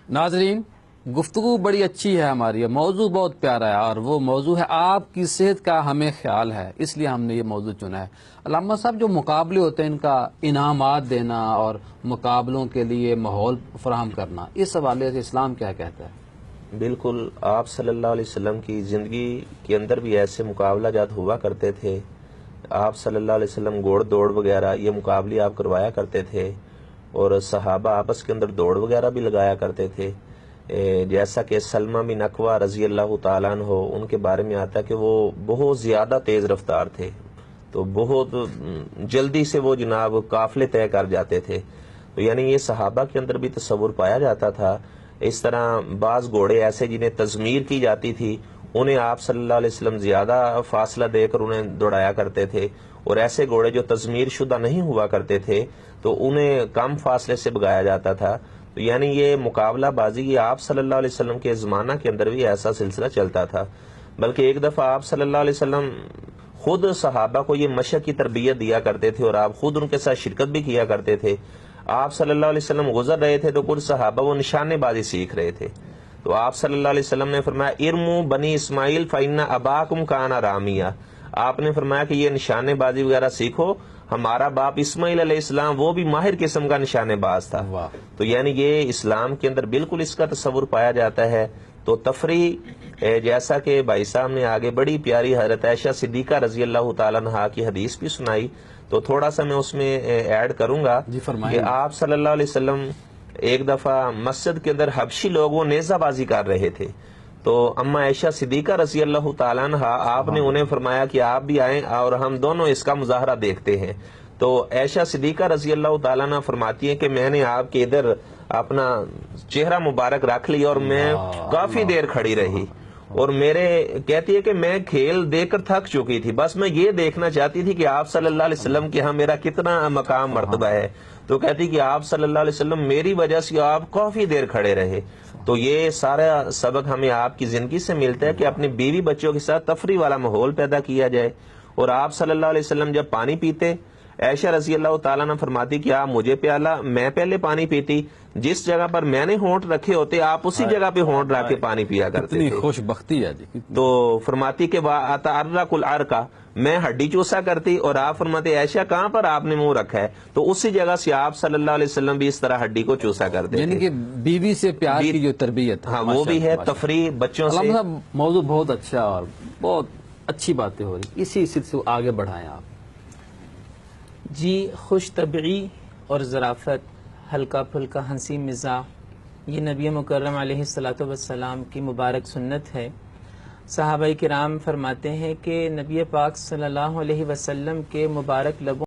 ناظرین، گفتگو بڑی اچھی ہے ہماری، موضوع بہت پیارا ہے، اور وہ موضوع ہے آپ کی صحت کا ہمیں خیال ہے، اس لیے ہم نے یہ موضوع چنا ہے۔ علامہ صاحب، جو مقابلے ہوتے ہیں ان کا انعامات دینا اور مقابلوں کے لیے ماحول فراہم کرنا، اس حوالے سے اسلام کیا کہتا ہے؟ بالکل، آپ صلی اللہ علیہ وسلم کی زندگی کے اندر بھی ایسے مقابلہ جات ہوا کرتے تھے۔ آپ صلی اللہ علیہ وسلم گھوڑ دوڑ وغیرہ یہ مقابلے آپ کروایا کرتے تھے، اور صحابہ آپس کے اندر دوڑ وغیرہ بھی لگایا کرتے تھے۔ جیسا کہ سلمہ بن اکوع رضی اللہ تعالیٰ عنہ، ان کے بارے میں آتا ہے کہ وہ بہت زیادہ تیز رفتار تھے، تو بہت جلدی سے وہ جناب قافلے طے کر جاتے تھے۔ تو یعنی یہ صحابہ کے اندر بھی تصور پایا جاتا تھا۔ اس طرح بعض گھوڑے ایسے جنہیں تزمیر کی جاتی تھی، انہیں آپ صلی اللہ علیہ وسلم زیادہ فاصلہ دے کر انہیں دوڑایا کرتے تھے، اور ایسے گھوڑے جو تزمیر شدہ نہیں ہوا کرتے تھے تو انہیں کم فاصلے سے بگایا جاتا تھا۔ تو یعنی یہ مقابلہ بازی یہ آپ صلی اللہ علیہ وسلم کے زمانہ کے اندر بھی ایسا سلسلہ چلتا تھا۔ بلکہ ایک دفعہ آپ صلی اللہ علیہ وسلم خود صحابہ کو یہ مشق کی تربیت دیا کرتے تھے، اور آپ خود ان کے ساتھ شرکت بھی کیا کرتے تھے۔ آپ صلی اللہ علیہ وسلم گزر رہے تھے تو کچھ صحابہ وہ نشانے بازی سیکھ رہے تھے، تو آپ صلی اللہ علیہ وسلم نے فرمایا ارمو بنی اسماعیل فإن اباکم کان رامیہ۔ آپ نے فرمایا کہ یہ نشانے بازی وغیرہ سیکھو، ہمارا باپ اسماعیل علیہ السلام وہ بھی ماہر قسم کا نشانے باز تھا۔ تو یعنی یہ اسلام کے اندر بالکل اس کا تصور پایا جاتا ہے۔ تو تفریح، جیسا کہ بھائی صاحب نے آگے بڑی پیاری حضرت عائشہ صدیقہ رضی اللہ تعالیٰ عنہا کی حدیث بھی سنائی، تو تھوڑا سا میں اس میں ایڈ کروں گا کہ آپ صلی اللہ علیہ وسلم ایک دفعہ مسجد کے اندر حبشی لوگ وہ نیزہ بازی کر رہے تھے، تو اما عائشہ صدیقہ رضی اللہ تعالیٰ عنہا آپ نے انہیں فرمایا کہ آپ بھی آئیں اور ہم دونوں اس کا مظاہرہ دیکھتے ہیں۔ تو عائشہ صدیقہ رضی اللہ تعالیٰ عنہ فرماتی ہیں کہ میں نے آپ کے ادھر اپنا چہرہ مبارک رکھ لیا اور میں کافی دیر کھڑی رہی، اور کہتی ہے کہ میں کھیل دیکھ کر تھک چکی تھی، بس میں یہ دیکھنا چاہتی تھی کہ آپ صلی اللہ علیہ وسلم کے ہاں میرا کتنا مقام مرتبہ ہے۔ تو کہتی کہ آپ صلی اللہ علیہ وسلم میری وجہ سے آپ کافی دیر کھڑے رہے۔ تو یہ سارا سبق ہمیں آپ کی زندگی سے ملتا ہے کہ اپنے بیوی بچوں کے ساتھ تفریح والا ماحول پیدا کیا جائے۔ اور آپ صلی اللہ علیہ وسلم جب پانی پیتے، عائشہ رضی اللہ تعالیٰ نے فرماتی کہ آپ مجھے پیالہ، میں پہلے پانی پیتی، جس جگہ پر میں نے ہونٹ رکھے ہوتے آپ اسی جگہ پہ ہونٹ رکھ کے پانی پیا کرتے تھے۔ خوش بختی ہے جی۔ تو فرماتی کہ وَأَتَعَرَّقُ الْعَرْقَ، میں ہڈی چوسا کرتی، اور آپ فرماتے عائشہ کہاں پر آپ نے منہ رکھا ہے، تو اسی جگہ سے آپ صلی اللہ علیہ وسلم بھی اس طرح ہڈی کو چوسا کرتے تھے۔ یعنی کہ بیوی سے پیار کی جو تربیت، ہاں وہ بھی ہے، تفریح بچوں سے۔ علامہ صاحب، موضوع بہت اچھا اور بہت اچھی باتیں ہو رہی، اسی سلسلے سے آگے بڑھائیں آپ۔ جی، خوش طبعی اور ظرافت، ہلکا پھلکا ہنسی مزاح، یہ نبی مکرم علیہ الصلاۃ والسلام کی مبارک سنت ہے۔ صحابہ کرام فرماتے ہیں کہ نبی پاک صلی اللہ علیہ وسلم کے مبارک لبوں